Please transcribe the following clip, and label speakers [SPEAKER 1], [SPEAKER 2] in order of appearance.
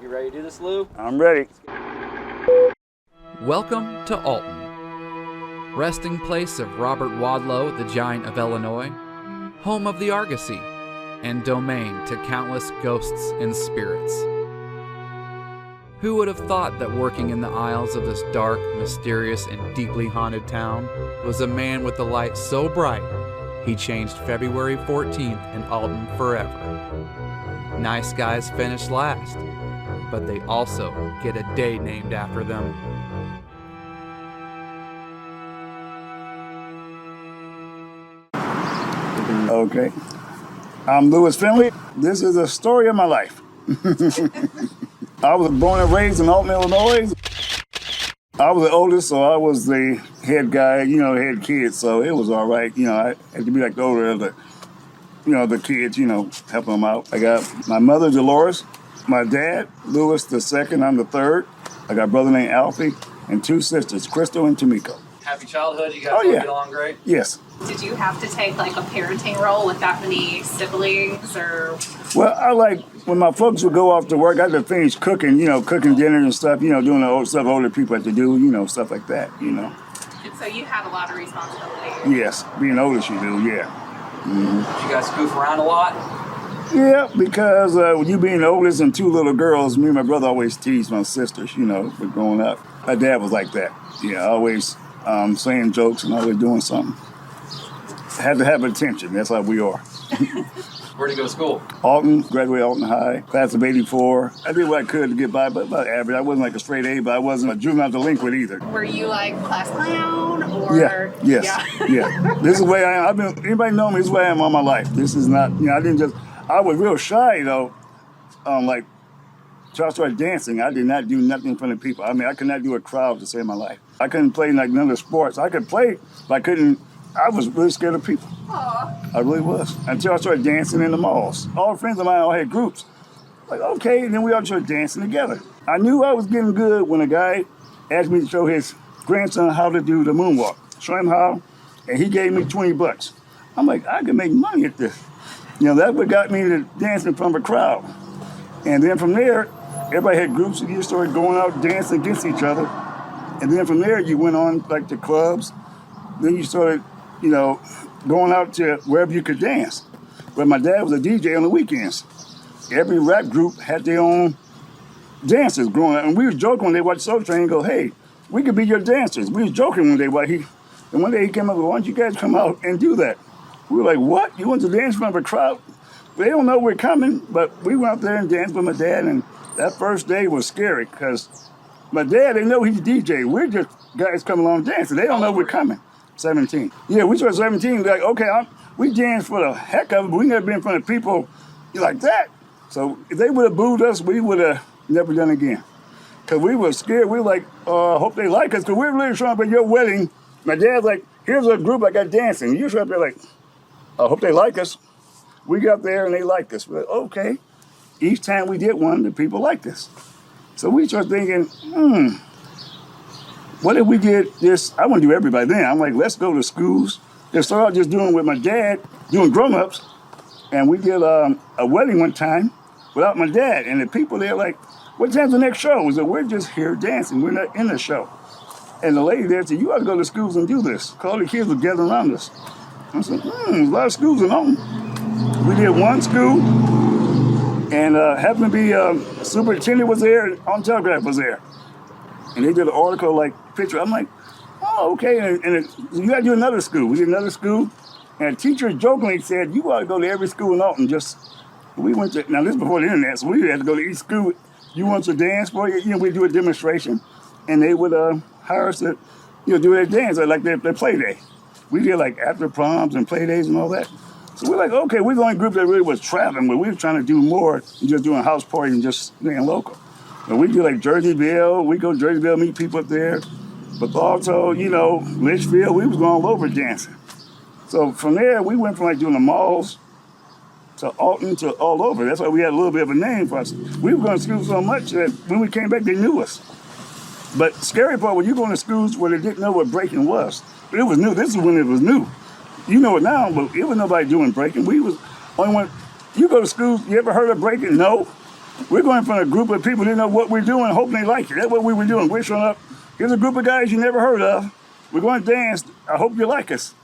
[SPEAKER 1] You ready to do this, Lou?
[SPEAKER 2] I'm ready.
[SPEAKER 3] Welcome to Alton, resting place of Robert Wadlow, the Giant of Illinois, home of the Argosy, and domain to countless ghosts and spirits. Who would have thought that working in the aisles of this dark, mysterious, and deeply haunted town was a man with a light so bright he changed February 14th in Alton forever. Nice guys finish last, but they also get a day named after them.
[SPEAKER 2] Okay. I'm Louis Finley. This is a story of my life. I was born and raised in Alton, Illinois. I was the oldest, so I was the head guy, head kid, so it was all right. I had to be like the older of the kids, helping them out. I got my mother, Dolores, my dad, Louis the second, I'm the third. I got a brother named Alfie, and two sisters, Crystal and Tamiko.
[SPEAKER 1] Happy childhood? You guys all get along great?
[SPEAKER 2] Yes.
[SPEAKER 4] Did you have to take like a parenting role with that many siblings or?
[SPEAKER 2] Well, I like when my folks would go off to work, I had to finish cooking, cooking dinner and stuff, doing the old stuff older people have to do, stuff like that,
[SPEAKER 4] And so you had a lot of responsibility.
[SPEAKER 2] Yes, being older you do, yeah. Mm-hmm.
[SPEAKER 1] Did you guys goof around a lot?
[SPEAKER 2] Yeah, because with you being the oldest and two little girls, me and my brother always teased my sisters, for growing up. My dad was like that. Yeah, always saying jokes and always doing something. Had to have attention. That's how we are.
[SPEAKER 1] Where'd you go to school?
[SPEAKER 2] Alton, graduated Alton High, class of 84. I did what I could to get by, but about average. I wasn't like a straight A, but I wasn't a juvenile delinquent either.
[SPEAKER 4] Were you like class clown or?
[SPEAKER 2] Yeah, yes, yeah. This is the way I am. Anybody know me, this is the way I am all my life. This is not, I was real shy though, till I started dancing. I did not do nothing in front of people. I could not do a crowd to save my life. I couldn't play like none of the sports. I could play, but I was really scared of people.
[SPEAKER 4] Aww.
[SPEAKER 2] I really was. Until I started dancing in the malls. All friends of mine all had groups. Like, okay, and then we all started dancing together. I knew I was getting good when a guy asked me to show his grandson how to do the moonwalk. Show him how, and he gave me $20. I'm like, I can make money at this. That's what got me to dancing in front of a crowd. And then from there, everybody had groups and you started going out dancing against each other. And then from there, you went on like to clubs. Then you started, going out to wherever you could dance. But my dad was a DJ on the weekends. Every rap group had their own dancers growing up. And we was joking when they watched Soul Train and go, hey, we could be your dancers. We was joking when they watched. And one day he came up with, why don't you guys come out and do that? We were like, what? You want to dance in front of a crowd? They don't know we're coming, but we went out there and danced with my dad. And that first day was scary because my dad, they know he's a DJ. We're just guys coming along dancing. They don't know we're coming. 17. Yeah, we started 17. Like, okay, we danced for the heck of it, but we never been in front of people like that. So if they would have booed us, we would have never done it again. Because we were scared. We were like, hope they like us, because we're really showing up at your wedding. My dad's like, here's a group I got dancing. You show up there like, I hope they like us. We got there and they liked us. We're like, okay. Each time we did one, the people liked us. So we started thinking, what if we did this? I want to do everybody then. I'm like, let's go to schools. They started out just doing with my dad, doing grown-ups. And we did a wedding one time without my dad. And the people there like, what time's the next show? We said, we're just here dancing. We're not in the show. And the lady there said, you ought to go to schools and do this. Because all the kids were gathering around us. I said, there's a lot of schools in Alton. We did one school. And happened to be, superintendent was there and On Telegraph was there. And they did an article, picture. I'm like, oh, okay. And you got to do another school. We did another school. And a teacher jokingly said, you ought to go to every school in Alton. We went to, now this is before the internet, so we had to go to each school. You want to dance for you? We do a demonstration. And they would hire us to, do their dance, like their play day. We did after proms and play days and all that. So we're like, okay, we're the only group that really was traveling, but we were trying to do more than just doing house parties and just staying local. And we do Jerseyville, we go to Jerseyville, meet people up there. But also, Litchfield, we was going all over dancing. So from there, we went from doing the malls to Alton to all over. That's why we had a little bit of a name for us. We were going to school so much that when we came back, they knew us. But scary part, when you going to schools where they didn't know what breaking was. But it was new. This is when it was new. You know it now, but it was nobody doing breaking. We was only one. You go to school, you ever heard of breaking? No. We're going in front of a group of people that didn't know what we're doing, hoping they like it. That's what we were doing. We're showing up. Here's a group of guys you never heard of. We're going to dance. I hope you like us.